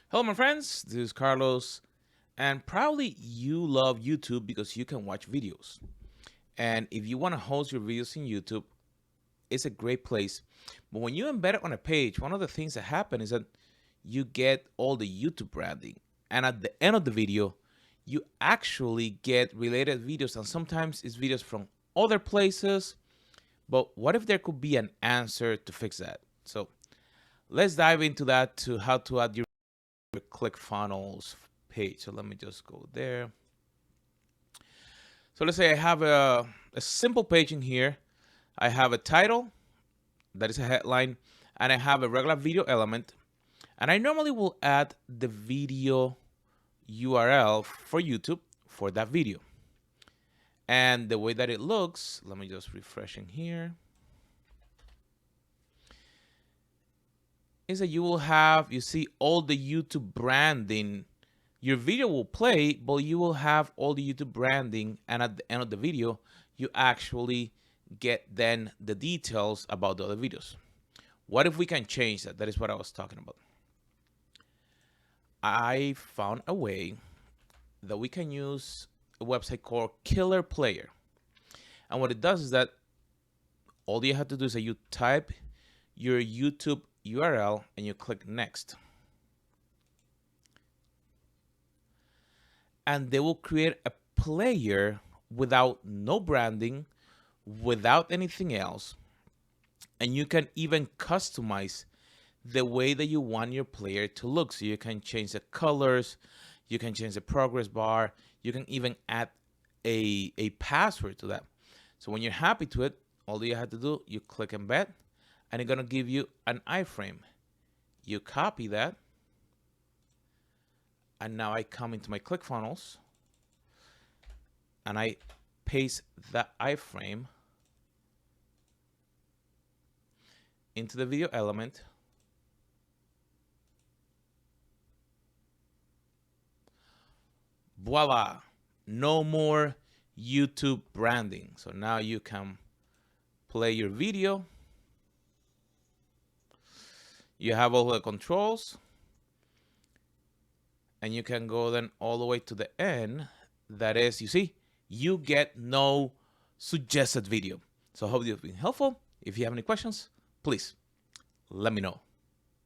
Hello, my friends. This is Carlos, and probably you love YouTube because you can watch videos. And if you want to host your videos in YouTube, it's a great place. But when you embed it on a page, one of the things that happen is that you get all the YouTube branding. And at the end of the video, you actually get related videos. And sometimes it's videos from other places. But what if there could be an answer to fix that? So let's dive into that to how to add your Clickfunnels page. So let me just go there. So let's say I have a simple page in here. I have a title, that is a headline, and I have a regular video element. And I normally will add the video URL for YouTube for that video. And the way that it looks, let me just refresh in here, is that you will have, you see all the YouTube branding. Your video will play, but you will have all the YouTube branding. And at the end of the video, you actually get then the details about the other videos. What if we can change that? That is what I was talking about. I found a way that we can use a website called Killer Player. And what it does is that all you have to do is that you type your YouTube URL and you click next. And they will create a player without no branding, without anything else. And you can even customize the way that you want your player to look. So you can change the colors, you can change the progress bar, you can even add a password to that. So when you're happy to it, all you have to do, you click embed, and it's gonna give you an iframe. You copy that, and now I come into my Clickfunnels, and I paste that iframe into the video element. Voila, no more YouTube branding. So now you can play your video. You have all the controls, and you can go then all the way to the end. That is, you see, you get no suggested video. So I hope you've been helpful. If you have any questions, please let me know.